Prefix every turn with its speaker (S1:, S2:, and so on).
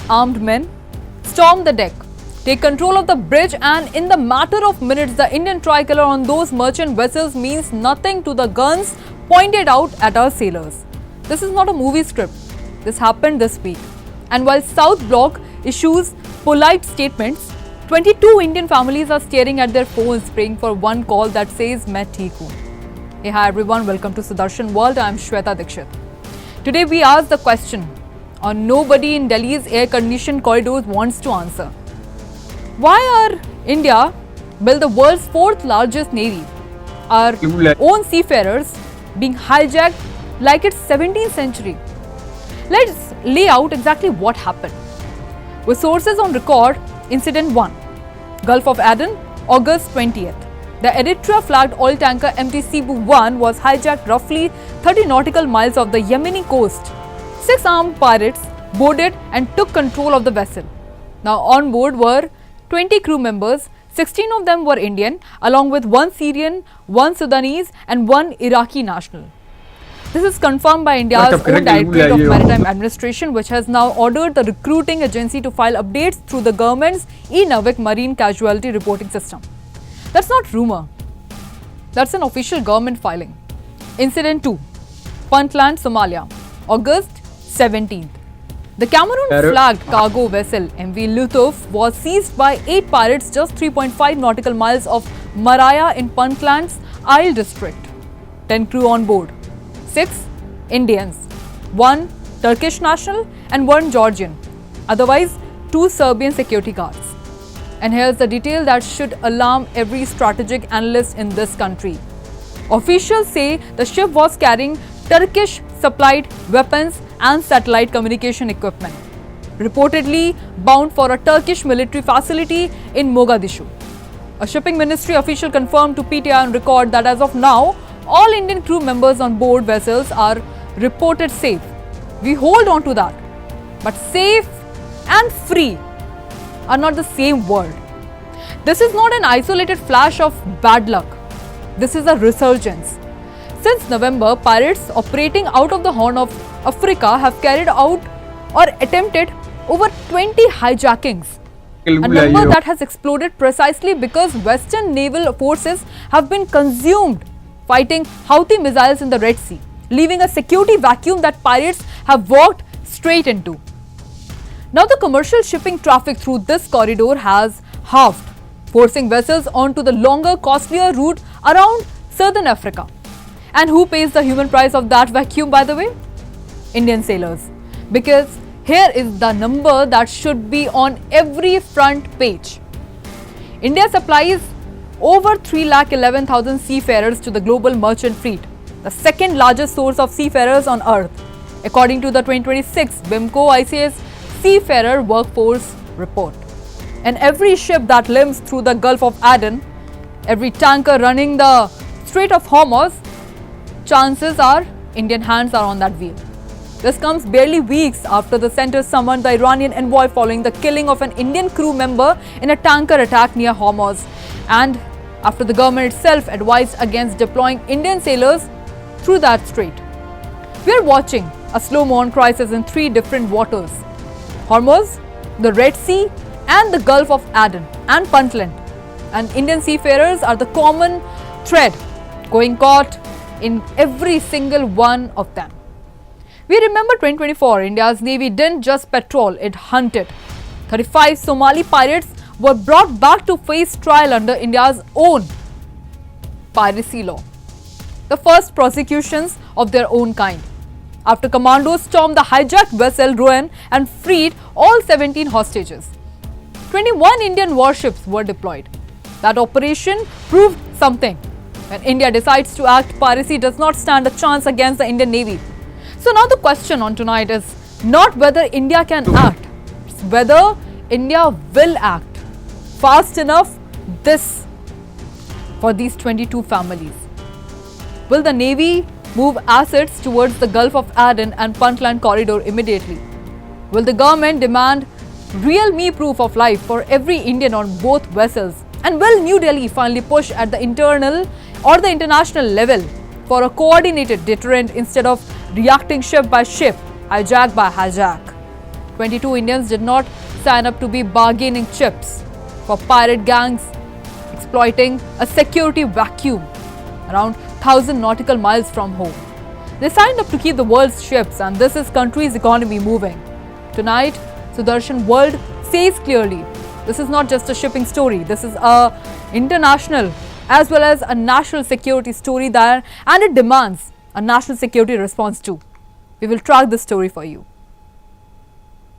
S1: armed men storm the deck, take control of the bridge, and in the matter of minutes, the Indian tricolor on those merchant vessels means nothing to the guns pointed out at our sailors. This is not a movie script. This happened this week. And while South Bloc issues polite statements, 22 Indian families are staring at their phones praying for one call that says, "Main theek hoon." Hey, hi everyone, welcome to Sudarshan World. I am Shweta Dikshit. Today we ask the question on nobody in Delhi's air-conditioned corridors wants to answer. Why are India built the world's fourth largest navy, our own seafarers being hijacked like it's 17th century? Let's lay out exactly what happened. With sources on record, Incident 1, Gulf of Aden, August 20th. The Eritrea-flagged oil tanker MT Sibu 1 was hijacked roughly 30 nautical miles off the Yemeni coast. 6 armed pirates boarded and took control of the vessel. Now on board were 20 crew members, 16 of them were Indian, along with 1 Syrian, 1 Sudanese and 1 Iraqi national. This is confirmed by India's own Directorate of Maritime Administration, which has now ordered the recruiting agency to file updates through the government's e-Navik marine casualty reporting system. That's not rumor. That's an official government filing. Incident 2, Puntland, Somalia, August 17th. The Cameroon-flagged cargo vessel MV LUTUF was seized by 8 pirates just 3.5 nautical miles off Maraya in Puntland's Isle district. 10 crew on board. 6 Indians, 1 Turkish national and 1 Georgian, otherwise 2 Serbian security guards. And here's the detail that should alarm every strategic analyst in this country. Officials say the ship was carrying Turkish supplied weapons and satellite communication equipment, reportedly bound for a Turkish military facility in Mogadishu. A shipping ministry official confirmed to PTI on record that as of now, all Indian crew members on board vessels are reported safe. We hold on to that. But safe and free are not the same word. This is not an isolated flash of bad luck. This is a resurgence. Since November, pirates operating out of the Horn of Africa have carried out or attempted over 20 hijackings. A number that has exploded precisely because Western naval forces have been consumed fighting Houthi missiles in the Red Sea, leaving a security vacuum that pirates have walked straight into. Now the commercial shipping traffic through this corridor has halved, forcing vessels onto the longer, costlier route around southern Africa. And who pays the human price of that vacuum, by the way? Indian sailors. Because here is the number that should be on every front page. India supplies over 311,000 seafarers to the global merchant fleet, the second largest source of seafarers on earth, according to the 2026 BIMCO ICS Seafarer Workforce Report. And every ship that limps through the Gulf of Aden, every tanker running the Strait of Hormuz, chances are Indian hands are on that wheel. This comes barely weeks after the center summoned the Iranian envoy following the killing of an Indian crew member in a tanker attack near Hormuz, and after the government itself advised against deploying Indian sailors through that strait. We are watching a slow-mo crisis in 3 different waters: Hormuz, the Red Sea and the Gulf of Aden and Puntland. And Indian seafarers are the common thread going caught in every single one of them. We remember 2024, India's Navy didn't just patrol, it hunted. 35 Somali pirates were brought back to face trial under India's own piracy law, the first prosecutions of their own kind, after commandos stormed the hijacked vessel Rowan and freed all 17 hostages. 21 Indian warships were deployed. That operation proved something. When India decides to act, piracy does not stand a chance against the Indian Navy. So now the question on tonight is not whether India can act, it's whether India will act fast enough for these 22 families. Will the Navy move assets towards the Gulf of Aden and Puntland corridor immediately? Will the government demand real me proof of life for every Indian on both vessels? And will New Delhi finally push at the internal or the international level for a coordinated deterrent instead of reacting ship by ship, hijack by hijack? 22 Indians did not sign up to be bargaining chips for pirate gangs exploiting a security vacuum around 1,000 nautical miles from home. They signed up to keep the world's ships, and this is country's economy moving. Tonight, Sudarshan World says clearly, this is not just a shipping story. This is a international as well as a national security story and it demands a national security response too. We will track this story for you.